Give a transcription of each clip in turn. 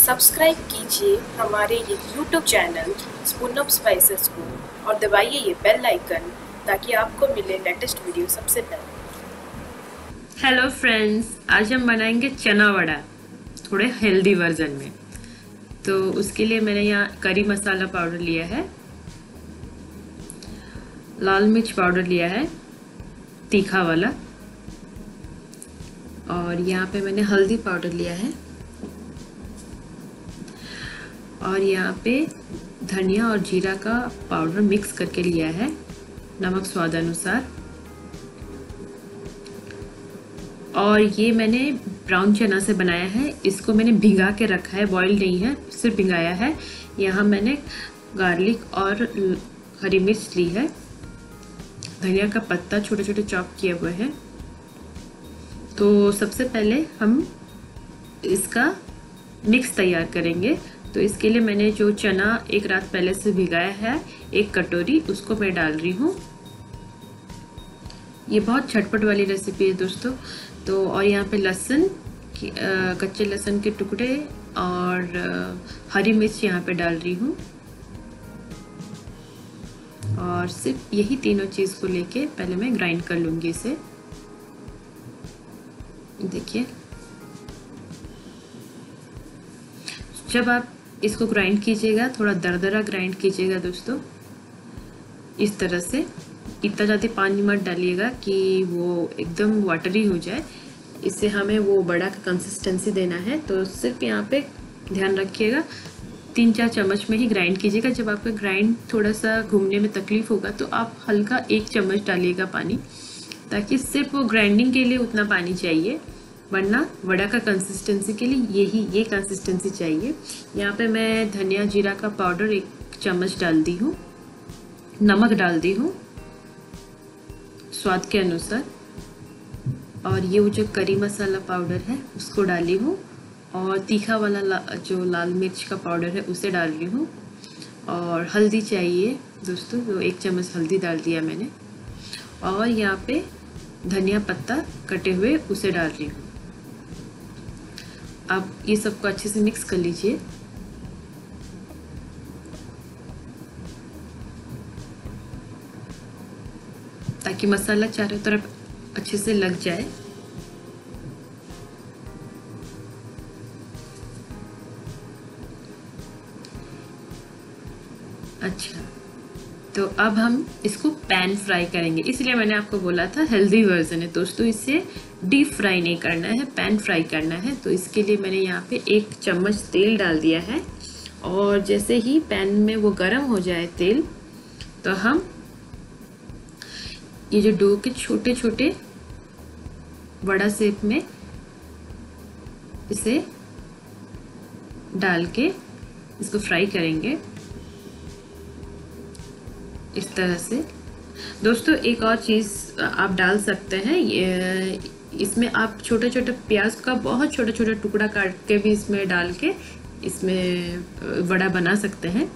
Subscribe कीजिए हमारे ये YouTube channel spoon of spices को और दबाइए ये बेल आइकन ताकि आपको मिले लेटेस्ट वीडियो सबसे पहले। हेलो फ्रेंड्स, आज हम बनाएंगे चना वड़ा थोड़े हेल्दी वर्जन में। तो उसके लिए मैंने यहाँ करी मसाला पाउडर लिया है, लाल मिर्च पाउडर लिया है तीखा वाला, और यहाँ पे मैंने हल्दी पाउडर लिया है, और यहाँ पे धनिया और जीरा का पाउडर मिक्स करके लिया है, नमक स्वाद अनुसार। और ये मैंने ब्राउन चना से बनाया है, इसको मैंने भिगा के रखा है, बॉईल नहीं है, सिर्फ भिगाया है। यहाँ मैंने गार्लिक और हरी मिर्च ली है, धनिया का पत्ता छोटे छोटे चॉप किए हुए हैं। तो सबसे पहले हम इसका मिक्स तैयार करेंगे। तो इसके लिए मैंने जो चना एक रात पहले से भिगाया है, एक कटोरी, उसको मैं डाल रही हूँ। ये बहुत झटपट वाली रेसिपी है दोस्तों। तो और यहाँ पे लहसुन, कच्चे लहसुन के टुकड़े और हरी मिर्च यहाँ पे डाल रही हूँ। और सिर्फ यही तीनों चीज़ को लेके पहले मैं ग्राइंड कर लूँगी इसे। देखिए, जब आप इसको ग्राइंड कीजिएगा, थोड़ा दरदरा ग्राइंड कीजिएगा दोस्तों, इस तरह से। इतना ज़्यादा पानी मत डालिएगा कि वो एकदम वाटरी हो जाए, इससे हमें वो बड़ा का कंसिस्टेंसी देना है। तो सिर्फ यहाँ पे ध्यान रखिएगा, 3-4 चम्मच में ही ग्राइंड कीजिएगा। जब आपका ग्राइंड थोड़ा सा घूमने में तकलीफ होगा तो आप हल्का 1 चम्मच डालिएगा पानी, ताकि सिर्फ वो ग्राइंडिंग के लिए उतना पानी चाहिए, वरना वड़ा का कंसिस्टेंसी के लिए ये कंसिस्टेंसी चाहिए। यहाँ पे मैं धनिया जीरा का पाउडर 1 चम्मच डाल दी हूँ, नमक डाल दी हूँ स्वाद के अनुसार, और ये वो जो करी मसाला पाउडर है उसको डाली हूँ, और तीखा वाला जो लाल मिर्च का पाउडर है उसे डाल रही हूँ। और हल्दी चाहिए दोस्तों, तो 1 चम्मच हल्दी डाल दिया मैंने, और यहाँ पे धनिया पत्ता कटे हुए उसे डाल रही हूँ। आप ये सबको अच्छे से मिक्स कर लीजिए। ताकि मसाला चारों तरफ अच्छे से लग जाए। अच्छा, तो अब हम इसको पैन फ्राई करेंगे, इसलिए मैंने आपको बोला था हेल्दी वर्जन है दोस्तों, इसे डीप फ्राई नहीं करना है, पैन फ्राई करना है। तो इसके लिए मैंने यहाँ पे 1 चम्मच तेल डाल दिया है, और जैसे ही पैन में वो गर्म हो जाए तेल, तो हम ये जो डो के छोटे छोटे वड़ा शेप में इसे डाल के इसको फ्राई करेंगे इस तरह से। दोस्तों एक और चीज़ आप डाल सकते हैं, इसमें आप छोटे छोटे प्याज का बहुत छोटा छोटा टुकड़ा काट के भी इसमें डाल के इसमें वड़ा बना सकते हैं,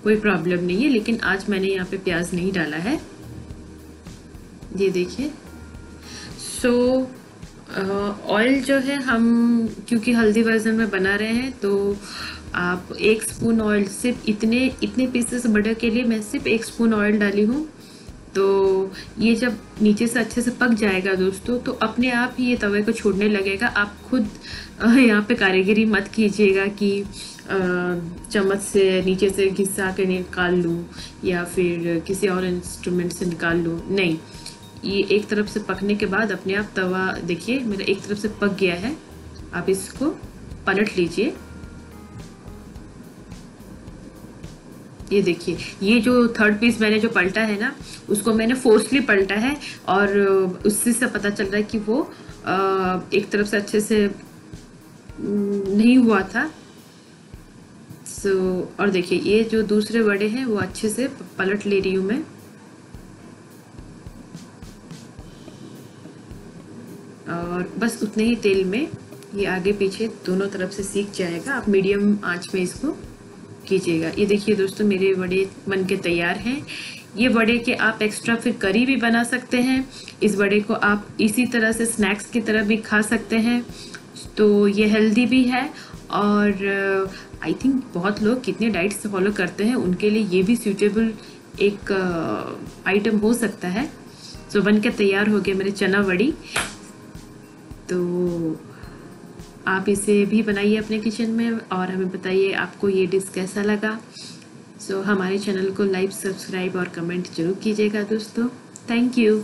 कोई प्रॉब्लम नहीं है। लेकिन आज मैंने यहाँ पे प्याज नहीं डाला है, ये देखिए। सो ऑयल जो है, हम क्योंकि हल्दी वर्जन में बना रहे हैं, तो आप 1 स्पून ऑयल, सिर्फ इतने पीसेस बड़े के लिए मैं सिर्फ 1 स्पून ऑयल डाली हूँ। तो ये जब नीचे से अच्छे से पक जाएगा दोस्तों, तो अपने आप ही ये तवे को छोड़ने लगेगा। आप खुद यहाँ पे कारीगरी मत कीजिएगा कि चम्मच से नीचे से घिसा के निकाल लूँ या फिर किसी और इंस्ट्रूमेंट से निकाल लूँ, नहीं। ये एक तरफ से पकने के बाद अपने आप तवा, देखिए मेरा एक तरफ से पक गया है। आप इसको पलट लीजिए, ये देखिए। ये जो थर्ड पीस मैंने जो पलटा है ना, उसको मैंने फोर्सली पलटा है, और उससे से पता चल रहा है कि वो एक तरफ से अच्छे से नहीं हुआ था। और देखिए ये जो दूसरे वड़े हैं वो अच्छे से पलट ले रही हूँ मैं। और बस उतने ही तेल में ये आगे पीछे दोनों तरफ से सीख जाएगा। आप मीडियम आंच में इसको कीजिएगा। ये देखिए दोस्तों, मेरे वड़े बन के तैयार हैं। ये वड़े के आप एक्स्ट्रा फिर करी भी बना सकते हैं। इस वड़े को आप इसी तरह से स्नैक्स की तरह भी खा सकते हैं। तो ये हेल्दी भी है और आई थिंक बहुत लोग कितने डाइट्स फॉलो करते हैं उनके लिए ये भी सूटेबल एक आइटम हो सकता है। सो बन के तैयार हो गया मेरे चना वड़ी। तो आप इसे भी बनाइए अपने किचन में और हमें बताइए आपको ये डिश कैसा लगा। सो हमारे चैनल को लाइक, सब्सक्राइब और कमेंट जरूर कीजिएगा दोस्तों। Thank you.